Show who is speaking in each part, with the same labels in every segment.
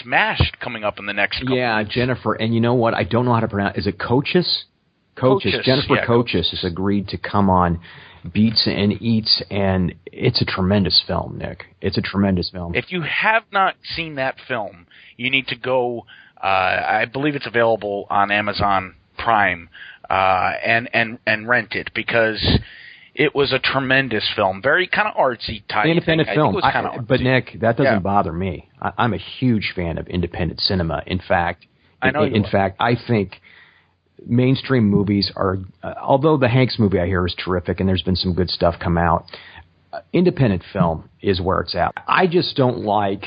Speaker 1: Smashed coming up in the next couple weeks.
Speaker 2: Jennifer. And you know what? I don't know how to pronounce. Is it Coaches? Jennifer Coaches has agreed to come on Beats and Eats, and it's a tremendous film, Nick. It's a tremendous film.
Speaker 1: If you have not seen that film, you need to go. I believe it's available on Amazon Prime, and rent it, because it was a tremendous film. Very kind of artsy type.
Speaker 2: Independent film.
Speaker 1: I think it was kind of
Speaker 2: but Nick, that doesn't bother me. I'm a huge fan of independent cinema. In fact, I think mainstream movies are, although the Hanks movie I hear is terrific and there's been some good stuff come out, independent film is where it's at. I just don't like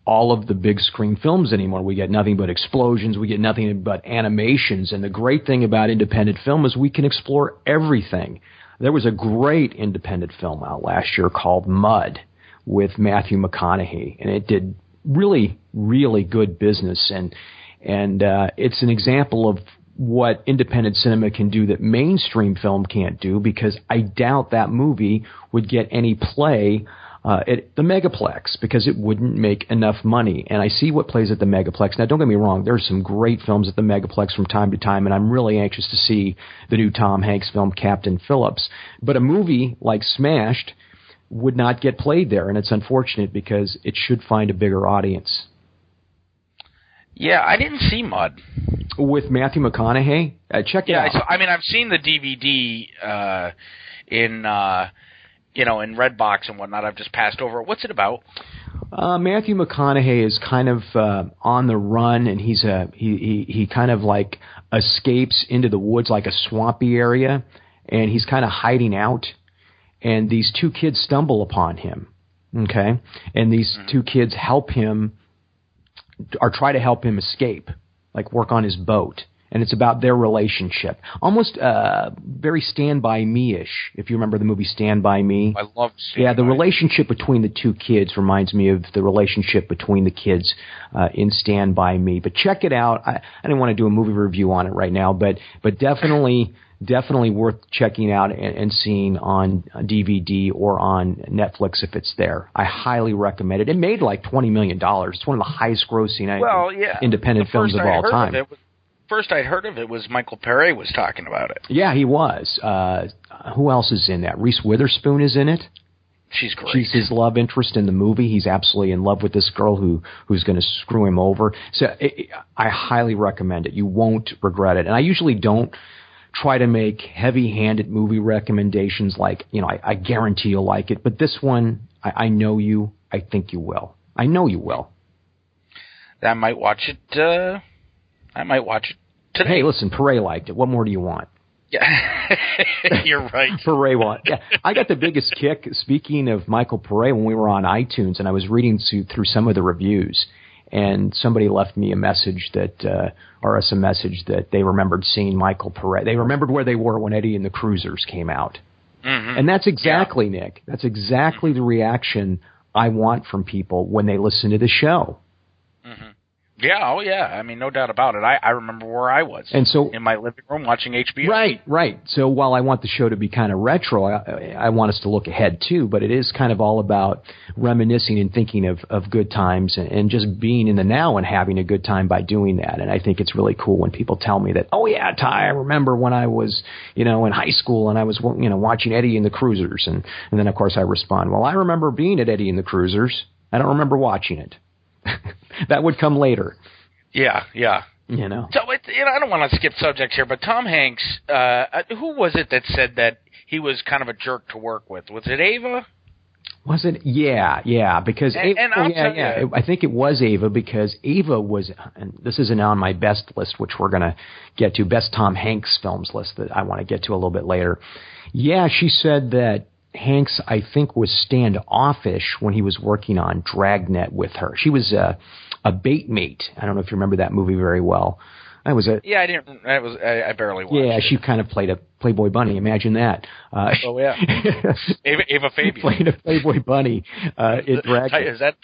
Speaker 2: all of the big screen films anymore. We get nothing but explosions. We get nothing but animations. And the great thing about independent film is we can explore everything. There was a great independent film out last year called Mud with Matthew McConaughey, and it did really, really good business. And it's an example of what independent cinema can do that mainstream film can't do, because I doubt that movie would get any play at the Megaplex, because it wouldn't make enough money. And I see what plays at the Megaplex. Now, don't get me wrong, there's some great films at the Megaplex from time to time, and I'm really anxious to see the new Tom Hanks film, Captain Phillips. But a movie like Smashed would not get played there, and it's unfortunate because it should find a bigger audience.
Speaker 1: Yeah, I didn't see Mud.
Speaker 2: With Matthew McConaughey? Check it out.
Speaker 1: I've seen the DVD in Redbox and whatnot. I've just passed over it. What's it about?
Speaker 2: Matthew McConaughey is kind of on the run, and he kind of like escapes into the woods, like a swampy area, and he's kind of hiding out. And these two kids stumble upon him, okay? And these two kids help him, or try to help him escape, like work on his boat. And it's about their relationship. Almost very Stand By Me-ish, if you remember the movie Stand By Me.
Speaker 1: I love Stand By Me.
Speaker 2: The relationship between the two kids reminds me of the relationship between the kids in Stand By Me. But check it out. I didn't want to do a movie review on it right now, but definitely worth checking out and seeing on DVD or on Netflix if it's there. I highly recommend it. It made like $20 million. It's one of the highest grossing independent films of all time.
Speaker 1: First I'd heard of it was Michael Pere was talking about it.
Speaker 2: Yeah, he was. Who else is in that? Reese Witherspoon is in it.
Speaker 1: She's great.
Speaker 2: She's his love interest in the movie. He's absolutely in love with this girl who's going to screw him over. So I highly recommend it. You won't regret it. And I usually don't try to make heavy-handed movie recommendations like, I guarantee you'll like it. But this one, I know you. I think you will. I know you will.
Speaker 1: I might watch it today.
Speaker 2: Hey, listen, Pere liked it. What more do you want?
Speaker 1: Yeah, you're right.
Speaker 2: Pere want. Yeah, I got the biggest kick, speaking of Michael Pere, when we were on iTunes, and I was reading through some of the reviews, and somebody left me a message or us a message that they remembered seeing Michael Pere. They remembered where they were when Eddie and the Cruisers came out. Mm-hmm. And that's exactly, Nick, that's exactly the reaction I want from people when they listen to the show.
Speaker 1: Mm-hmm. Yeah, oh yeah. I mean, no doubt about it. I remember where I was.
Speaker 2: And so,
Speaker 1: in my living room watching HBO.
Speaker 2: Right. So while I want the show to be kind of retro, I want us to look ahead too, but it is kind of all about reminiscing and thinking of good times and just being in the now and having a good time by doing that. And I think it's really cool when people tell me that, oh yeah, Ty, I remember when I was, in high school and I was, watching Eddie and the Cruisers. And then of course I respond, well, I remember being at Eddie and the Cruisers. I don't remember watching it. That would come later.
Speaker 1: Yeah. So I don't want to skip subjects here, but Tom Hanks, who was it that said that he was kind of a jerk to work with? Was it Ava?
Speaker 2: Was it? Yeah. Because I think it was Ava, because Ava was, and this isn't on my best list, which we're going to get to, best Tom Hanks films list that I want to get to a little bit later. Yeah, she said that Hanks, I think, was standoffish when he was working on Dragnet with her. She was a bait mate. I don't know if you remember that movie very well. I barely watched it. Yeah, she kind of played a Playboy bunny. Imagine that.
Speaker 1: Oh, yeah. Ava Fabian.
Speaker 2: Played a Playboy bunny in Dragnet.
Speaker 1: Is that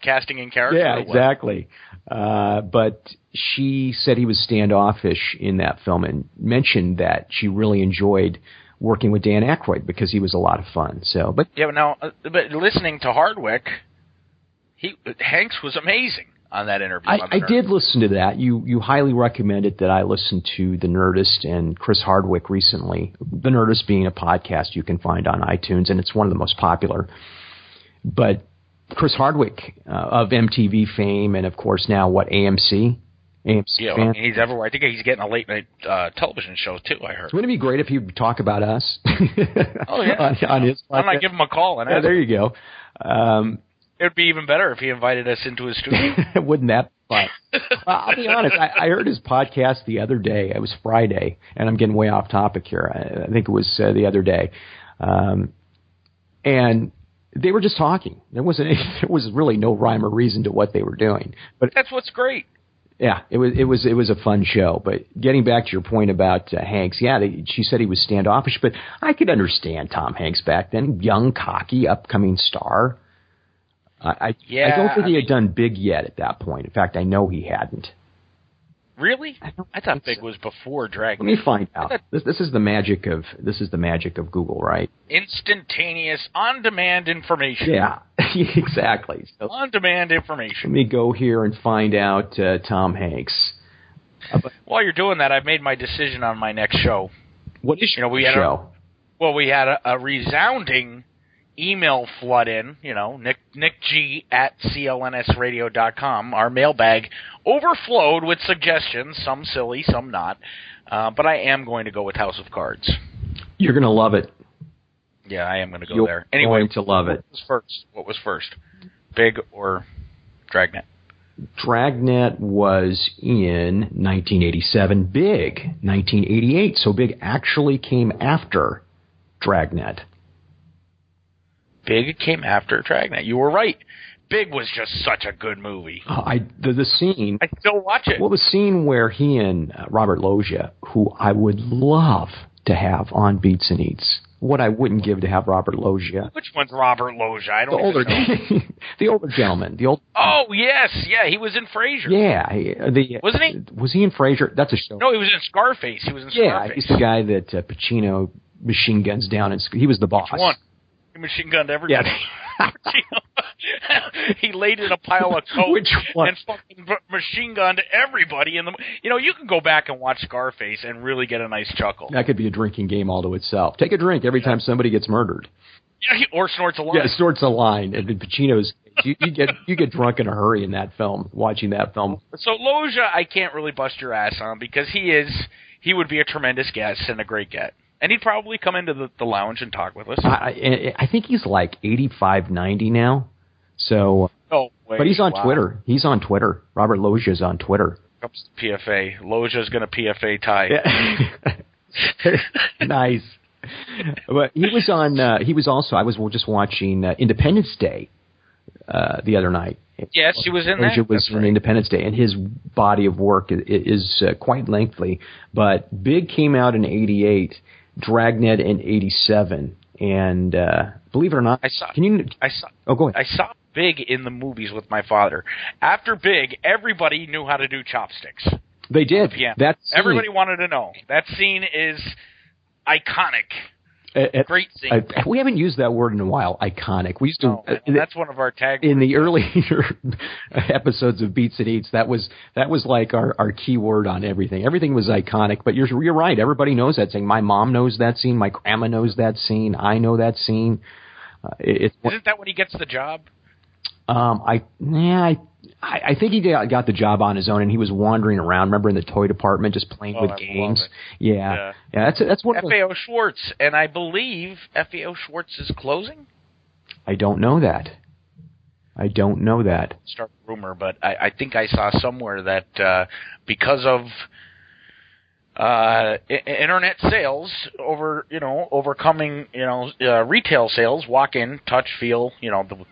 Speaker 1: casting in character?
Speaker 2: Yeah, exactly. But she said he was standoffish in that film and mentioned that she really enjoyed working with Dan Aykroyd because he was a lot of fun. But
Speaker 1: listening to Hardwick, Hanks was amazing. on that interview.
Speaker 2: I did listen to that. You highly recommended that I listen to The Nerdist and Chris Hardwick recently. The Nerdist being a podcast you can find on iTunes, and it's one of the most popular. But Chris Hardwick of MTV fame, and of course now AMC.
Speaker 1: Yeah, fan. He's everywhere. I think he's getting a late night television show too. I heard.
Speaker 2: Wouldn't it be great if he would talk about us?
Speaker 1: Oh yeah,
Speaker 2: on his podcast.
Speaker 1: I might give him a call. And
Speaker 2: there you go.
Speaker 1: It would be even better if he invited us into his studio.
Speaker 2: Wouldn't that be fun? I'll be honest. I heard his podcast the other day. It was Friday, and I'm getting way off topic here. I think it was the other day, and they were just talking. There was really no rhyme or reason to what they were doing. But
Speaker 1: that's what's great.
Speaker 2: Yeah, it was a fun show. But getting back to your point about Hanks, she said he was standoffish, but I could understand Tom Hanks back then, young, cocky, upcoming star. I don't think he had done Big yet at that point. In fact, I know he hadn't.
Speaker 1: Really? I thought Big was before Dragnet.
Speaker 2: Let me find out. This is the magic of Google, right?
Speaker 1: Instantaneous, on-demand information.
Speaker 2: Yeah, exactly. So,
Speaker 1: on-demand information.
Speaker 2: Let me go here and find out Tom Hanks.
Speaker 1: While you're doing that, I've made my decision on my next show.
Speaker 2: What is your show?
Speaker 1: We had a resounding email flood in, nickg@clnsradio.com. Our mailbag overflowed with suggestions, some silly, some not. But I am going to go with House of Cards.
Speaker 2: You're going to love it.
Speaker 1: Yeah, I am going to go there. Anyway,
Speaker 2: going to love it.
Speaker 1: What was first? Big or Dragnet?
Speaker 2: Dragnet was in 1987. Big, 1988. So Big actually came after Dragnet.
Speaker 1: Big came after Dragnet. You were right. Big was just such a good movie.
Speaker 2: The scene.
Speaker 1: I still watch it.
Speaker 2: Well, the scene where he and Robert Loggia, who I would love to have on Beats and Eats. What I wouldn't give to have Robert Loggia.
Speaker 1: Which one's Robert Loggia? I don't know.
Speaker 2: The older gentleman.
Speaker 1: Oh, yes. Yeah, he was in Frasier.
Speaker 2: Yeah.
Speaker 1: Wasn't he?
Speaker 2: Was he in Frasier? That's a show.
Speaker 1: No, he was in Scarface.
Speaker 2: Yeah, he's the guy that Pacino machine guns down. He was the boss.
Speaker 1: Which one? He machine gunned everybody.
Speaker 2: Yeah.
Speaker 1: He laid in a pile of coke
Speaker 2: Which one?
Speaker 1: and fucking machine gunned everybody. You can go back and watch Scarface and really get a nice chuckle.
Speaker 2: That could be a drinking game all to itself. Take a drink every time somebody gets murdered.
Speaker 1: Yeah, or snorts a line.
Speaker 2: Yeah, snorts a line. And Pacino's, you get drunk in a hurry in that film, watching that film.
Speaker 1: So Loggia, I can't really bust your ass on because he would be a tremendous guest and a great get. And he'd probably come into the lounge and talk with us.
Speaker 2: I think he's like 85, 90 now. So, but he's on Twitter. He's on Twitter. Robert Loggia's on Twitter.
Speaker 1: Comes to PFA. Loggia's going to PFA Ty.
Speaker 2: Yeah. Nice. But he was on. He was also. I was just watching Independence Day the other night.
Speaker 1: Yes, he was in that.
Speaker 2: Loggia was in Independence Day, and his body of work is quite lengthy. But Big came out in '88. Dragnet in '87, and believe it or not, go ahead.
Speaker 1: I saw Big in the movies with my father. After Big, everybody knew how to do chopsticks.
Speaker 2: They did.
Speaker 1: Everybody wanted to know. That scene is iconic. Great scene.
Speaker 2: We haven't used that word in a while. Iconic. We used to.
Speaker 1: That's one of our tags.
Speaker 2: In the earlier episodes of Beats and Eats, that was like our key word on everything. Everything was iconic. But you're right. Everybody knows that scene. My mom knows that scene. My grandma knows that scene. I know that scene.
Speaker 1: Isn't that when he gets the job?
Speaker 2: I think he got the job on his own, and he was wandering around. Remember, in the toy department, just playing with games. Yeah. That's what
Speaker 1: FAO Schwartz, and I believe FAO Schwartz is closing.
Speaker 2: I don't know that.
Speaker 1: Start a rumor, but I think I saw somewhere that because of internet sales overcoming retail sales, walk in, touch, feel,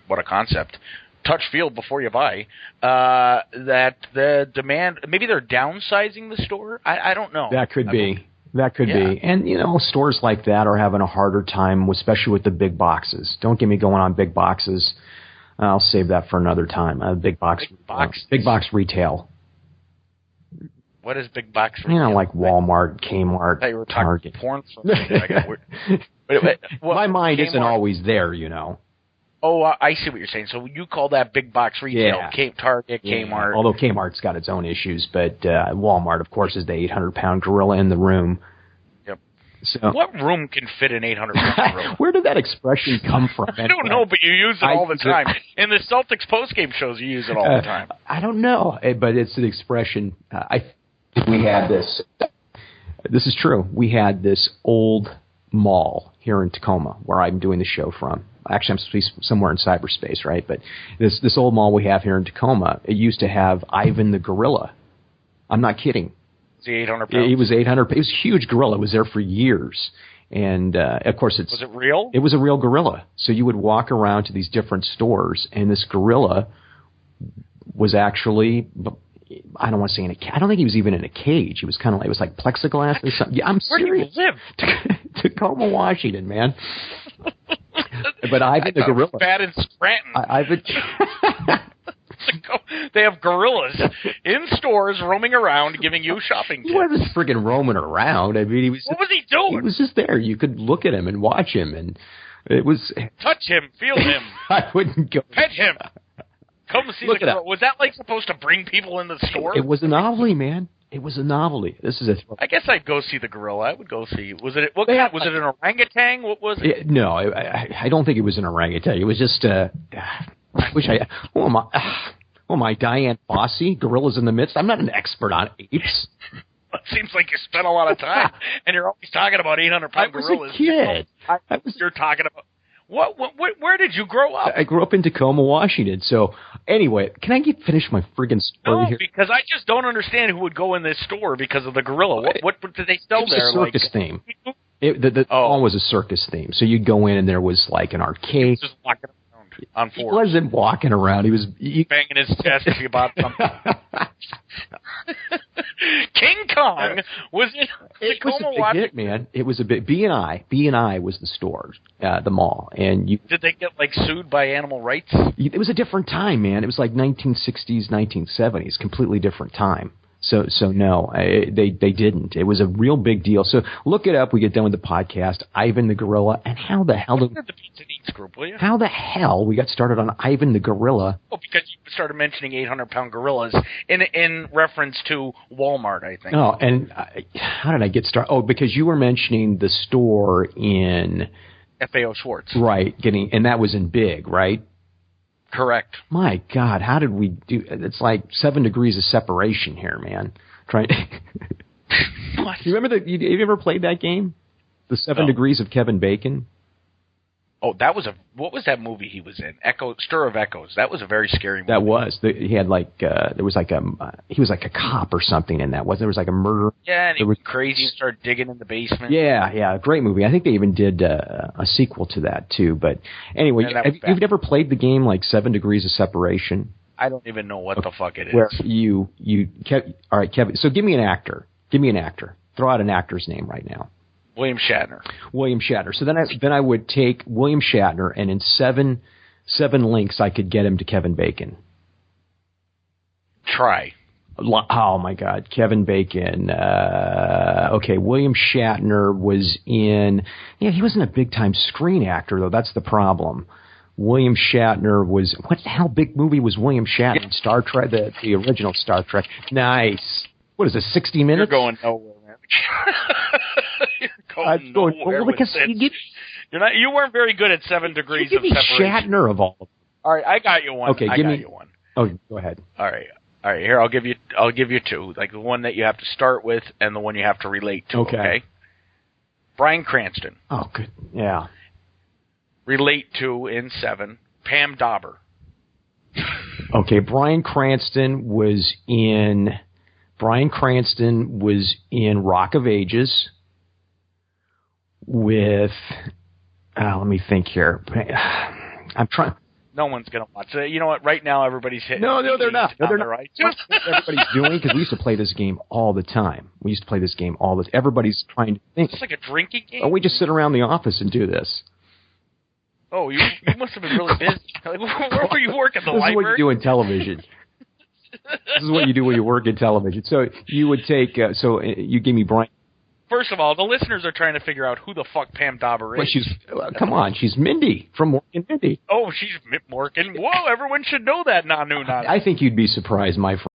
Speaker 1: what a concept. Touch, feel before you buy, that the demand, maybe they're downsizing the store. I don't know.
Speaker 2: That could be. And, stores like that are having a harder time, especially with the big boxes. Don't get me going on big boxes. I'll save that for another time. Big box retail.
Speaker 1: What is big box retail?
Speaker 2: Like Walmart, Kmart,
Speaker 1: I thought you were
Speaker 2: Target.
Speaker 1: Porn for a minute.
Speaker 2: My mind isn't always there,
Speaker 1: Oh, I see what you're saying. So you call that big box retail, Target, Kmart.
Speaker 2: Although Kmart's got its own issues, but Walmart, of course, is the 800-pound gorilla in the room.
Speaker 1: Yep.
Speaker 2: So,
Speaker 1: what room can fit an 800-pound gorilla?
Speaker 2: Where did that expression come from?
Speaker 1: I don't know, but you use it all the time. In the Celtics postgame shows, you use it all the time.
Speaker 2: I don't know, but it's an expression. We had this. This is true. We had this old mall here in Tacoma where I'm doing the show from. Actually, I'm supposed to be somewhere in cyberspace, right? But this old mall we have here in Tacoma, it used to have Ivan the gorilla. I'm not kidding.
Speaker 1: Was he 800 pounds?
Speaker 2: He was 800. It was a huge gorilla. It was there for years. And, of course,
Speaker 1: was it real?
Speaker 2: It was a real gorilla. So you would walk around to these different stores, and this gorilla was actually, I don't want to say I don't think he was even in a cage. He was kind of like, it was like plexiglass or something. Yeah, I'm serious.
Speaker 1: Where do you live?
Speaker 2: Tacoma, Washington, man. But Ivan the gorilla.
Speaker 1: Bad in Scranton.
Speaker 2: Ivan.
Speaker 1: They have gorillas in stores roaming around giving you shopping tips.
Speaker 2: He wasn't friggin' roaming around. I mean, he was.
Speaker 1: What was he doing?
Speaker 2: He was just there. You could look at him and watch him, and it was.
Speaker 1: Touch him, feel him.
Speaker 2: I wouldn't go.
Speaker 1: Pet him. Come see the gorilla. Was that like supposed to bring people in the store?
Speaker 2: It was a novelty, man. It was a novelty. This is
Speaker 1: I guess I'd go see the gorilla. I would go see. Was it what kind? Was it an orangutan? What was it?
Speaker 2: No, I don't think it was an orangutan. It was just. I wish I. Oh my, Diane Fossey, Gorillas in the Midst. I'm not an expert on apes.
Speaker 1: It seems like you spent a lot of time, and you're always talking about 800-pound gorillas.
Speaker 2: I was a kid.
Speaker 1: You're talking about. Where did you grow up?
Speaker 2: I grew up in Tacoma, Washington. So, anyway, can I finish my friggin' story here?
Speaker 1: No, because I just don't understand who would go in this store because of the gorilla. What did they sell there?
Speaker 2: It was a circus theme. The mall was a circus theme. So you'd go in and there was like an arcade.
Speaker 1: Just walking around on fours.
Speaker 2: He wasn't walking around. He was
Speaker 1: banging his chest if he bought something. King Kong was in Tacoma, Washington.
Speaker 2: Man. It was a bit. B&I was the store, the mall, and
Speaker 1: did they get like sued by animal rights?
Speaker 2: It was a different time, man. It was like 1960s, 1970s, completely different time. So no, they didn't. It was a real big deal. So look it up. We get done with the podcast. Ivan the Gorilla, and how the hell
Speaker 1: the Pizza Needs group, will you?
Speaker 2: How the hell we got started on Ivan the Gorilla?
Speaker 1: Oh, because you started mentioning 800-pound gorillas in reference to Walmart, I think.
Speaker 2: Oh, and how did I get started? Oh, because you were mentioning the store in
Speaker 1: FAO Schwartz,
Speaker 2: right? And that was in Big, right?
Speaker 1: Correct.
Speaker 2: My God, how did we do? It's like 7 degrees of separation here, man. Trying.
Speaker 1: What?
Speaker 2: You remember you ever played that game? The 7 Degrees of Kevin Bacon.
Speaker 1: Oh, what was that movie he was in? Stir of Echoes. That was a very scary movie.
Speaker 2: That was. He had like there was like he was like a cop or something in that. There was like a murder.
Speaker 1: Yeah, and he was crazy and started digging in the basement.
Speaker 2: Yeah, great movie. I think they even did a sequel to that too. But anyway, you've never played the game like 7 Degrees of Separation?
Speaker 1: I don't even know what the fuck it is.
Speaker 2: Where all right, Kevin. So give me an actor. Throw out an actor's name right now.
Speaker 1: William Shatner.
Speaker 2: So then I would take William Shatner, and in seven links I could get him to Kevin Bacon.
Speaker 1: Try.
Speaker 2: Oh my God, Kevin Bacon. Okay, William Shatner was in. Yeah, he wasn't a big time screen actor though. That's the problem. William Shatner was. What the hell big movie was William Shatner in Star Trek? The original Star Trek. Nice. What is it? 60 Minutes.
Speaker 1: You're going nowhere, man. You're going nowhere with this. You weren't very good at 7 degrees of separation.
Speaker 2: Shatner of all.
Speaker 1: All right, I got you one.
Speaker 2: Okay, give me one. Oh, go ahead.
Speaker 1: All right. Here, I'll give you two. Like the one that you have to start with and the one you have to relate to. Okay. Bryan Cranston.
Speaker 2: Oh, good. Yeah.
Speaker 1: Relate to in 7. Pam Dauber.
Speaker 2: Okay, Bryan Cranston was in Rock of Ages with, let me think here. I'm trying.
Speaker 1: No one's going to watch it. You know what? Right now, everybody's hitting.
Speaker 2: No, they're not. They're not.
Speaker 1: Right.
Speaker 2: Everybody's doing because we used to play this game all the time. Everybody's trying to think.
Speaker 1: It's like a drinking game.
Speaker 2: Oh, we just sit around the office and do this.
Speaker 1: Oh, you must have been really busy. Like, where were you working? The library?
Speaker 2: This is what you do in television. This is what you do when you work in television. So you would take. You give me Brian.
Speaker 1: First of all, the listeners are trying to figure out who the fuck Pam Dauber is.
Speaker 2: Well, she's come on, she's Mindy from Mork and Mindy.
Speaker 1: Oh, she's Mork and whoa! Everyone should know that. Nanu.
Speaker 2: I think you'd be surprised, my friend.